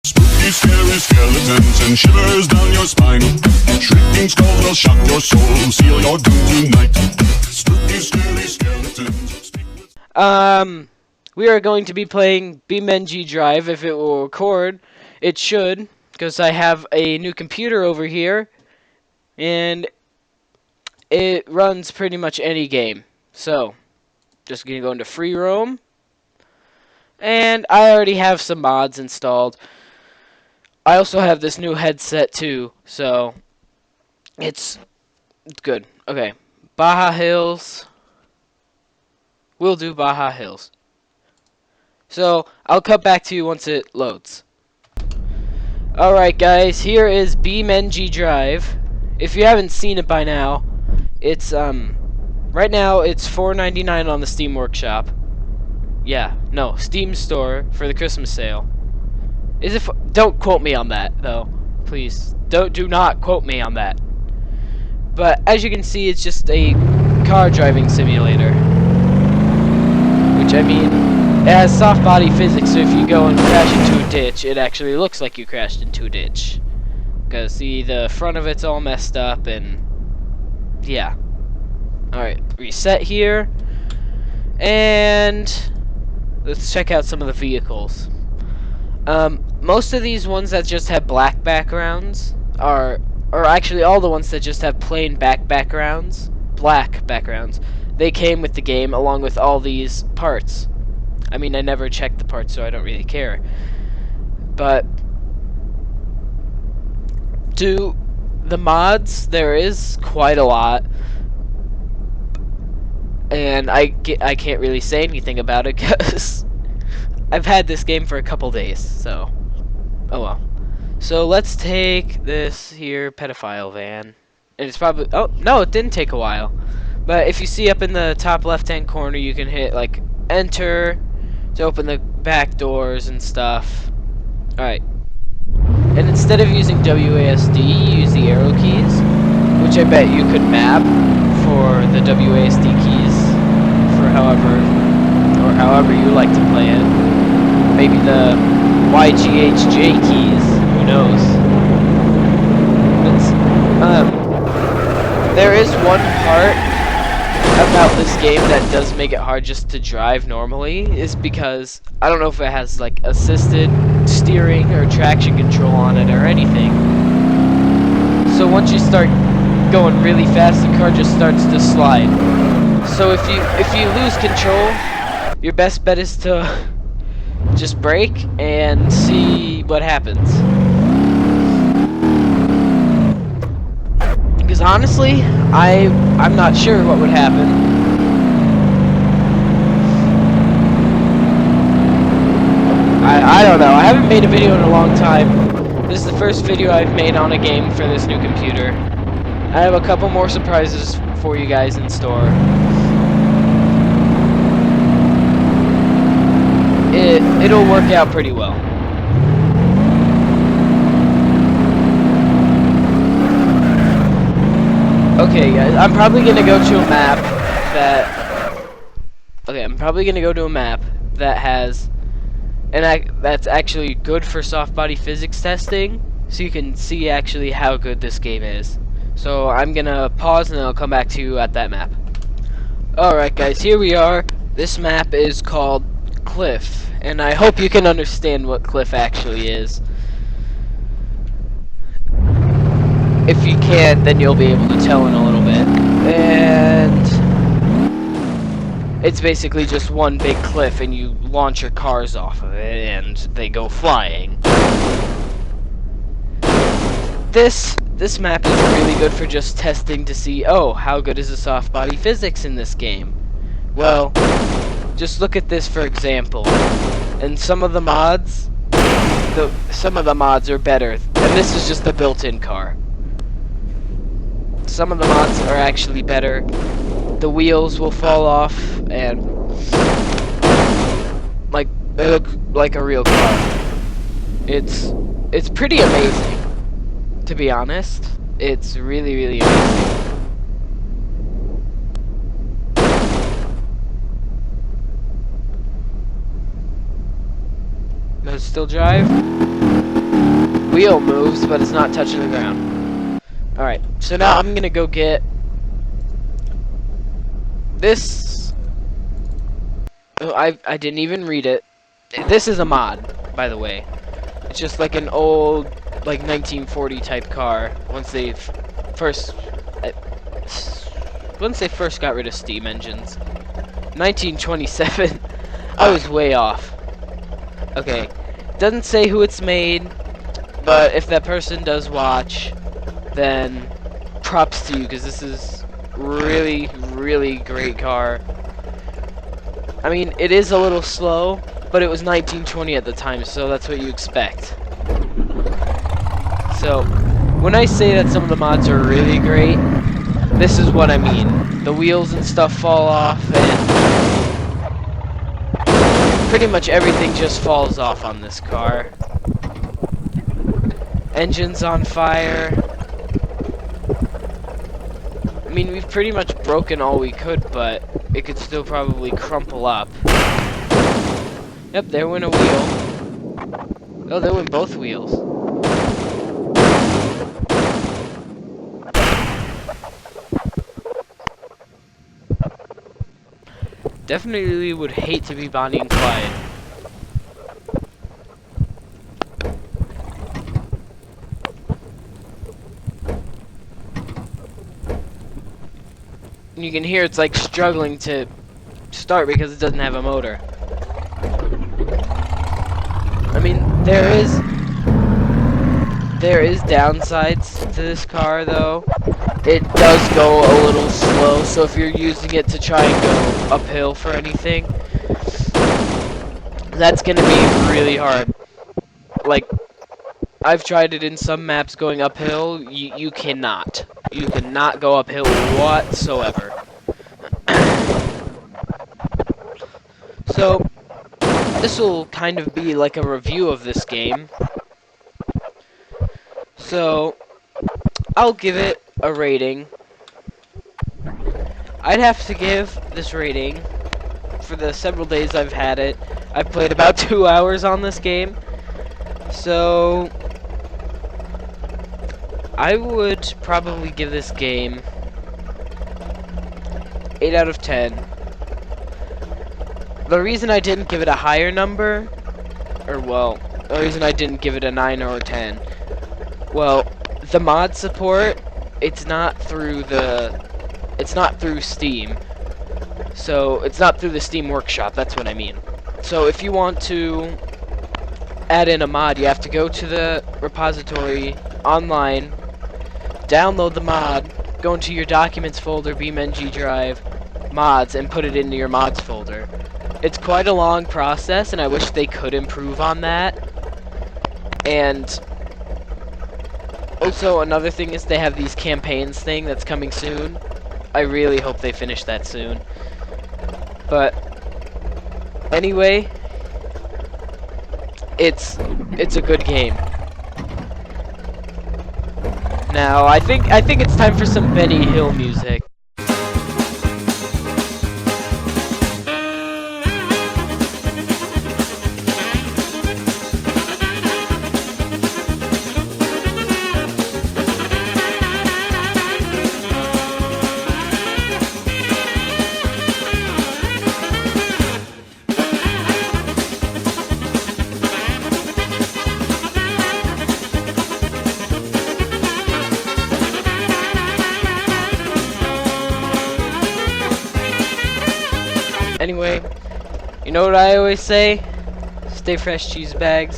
Spooky, scary skeletons and shivers down your spine. Shrieking skulls will shock your soul, seal your doom tonight. Spooky, scary skeletons. We are going to be playing Beamng.drive. If it will record, it should, because I have a new computer over here, and it runs pretty much any game. So, just gonna go into free roam, and I already have some mods installed. I also have this new headset too, so it's good. Okay, Baja Hills. We'll do Baja Hills. So, I'll cut back to you once it loads. Alright guys, here is Beamng.drive. If you haven't seen it by now, it's right now it's $4.99 on the Steam Workshop. Yeah, no, Steam Store for the Christmas sale. Is it don't quote me on that though. Please. Do not quote me on that. But as you can see, it's just a car driving simulator. Which, I mean, it has soft body physics, so if you go and crash into a ditch, it actually looks like you crashed into a ditch. Because, see, the front of it's all messed up, and yeah. Alright, reset here. And let's check out some of the vehicles. Most of these ones that just have black backgrounds or actually all the ones that just have plain black backgrounds, they came with the game along with all these parts. I mean, I never checked the parts, so I don't really care. But to the mods, there is quite a lot, and I can't really say anything about it because I've had this game for a couple days, so oh well. So let's take this here pedophile van. And it's probably, oh no, it didn't take a while. But if you see up in the top left-hand corner, you can hit like enter to open the back doors and stuff. Alright. And instead of using WASD, you use the arrow keys, which I bet you could map for the WASD keys for however you like to play it. Maybe the YGHJ keys, who knows. But, there is one part about this game that does make it hard just to drive normally, is because I don't know if it has like assisted steering or traction control on it or anything. So once you start going really fast, the car just starts to slide. So if you lose control, your best bet is to just brake and see what happens. Because honestly, I'm not sure what would happen. I don't know. I haven't made a video in a long time. This is the first video I've made on a game for this new computer. I have a couple more surprises for you guys in store. It'll work out pretty well. Okay, guys, I'm probably gonna go to a map that has, and that's actually good for soft body physics testing, so you can see actually how good this game is. So I'm gonna pause and I'll come back to you at that map. Alright guys, here we are. This map is called Cliff, and I hope you can understand what Cliff actually is. If you can't, then you'll be able to tell in a little bit. And it's basically just one big cliff, and you launch your cars off of it, and they go flying. This map is really good for just testing to see, oh, how good is the soft body physics in this game? Well, just look at this for example. And some of the mods are better, and this is just the built-in car. Some of the mods are actually better. The wheels will fall off, and like they look like a real car. It's pretty amazing, to be honest. It's really, really amazing. Does it still drive? wheel moves, but it's not touching the ground. Alright, so now I'm gonna go get this. Oh, I didn't even read it. This is a mod, by the way. It's just like an old, like 1940 type car. Once they first got rid of steam engines. 1927. I was way off. Okay, doesn't say who it's made, but if that person does watch, then props to you, because this is really, really great car. I mean, it is a little slow, but it was 1920 at the time, so that's what you expect. So, when I say that some of the mods are really great, this is what I mean. The wheels and stuff fall off, and pretty much everything just falls off on this car. Engine's on fire. I mean, we've pretty much broken all we could, but it could still probably crumple up. Yep, there went a wheel. Oh, there went both wheels. Definitely would hate to be Bonnie and Clyde. And you can hear it's like struggling to start because it doesn't have a motor. I mean, there is downsides to this car, though. It does go a little slow, so if you're using it to try and go uphill for anything, that's gonna be really hard. Like, I've tried it in some maps going uphill. You cannot. You cannot go uphill whatsoever. So, this will kind of be like a review of this game. So, I'll give it a rating. I'd have to give this rating, for the several days I've had it, I've played about 2 hours on this game. So, I would probably give this game 8 out of 10. The reason I didn't give it a higher number, or well, the reason I didn't give it a 9 or a 10, well, the mod support, it's not through Steam. So, it's not through the Steam Workshop, that's what I mean. So, if you want to add in a mod, you have to go to the repository online, download the mod, go into your Documents folder, Beamng.drive, mods, and put it into your mods folder. It's quite a long process, and I wish they could improve on that. And also, another thing is they have these campaigns thing that's coming soon. I really hope they finish that soon. But anyway, it's a good game. Now, I think it's time for some Benny Hill music. Anyway, you know what I always say? Stay fresh, cheese bags.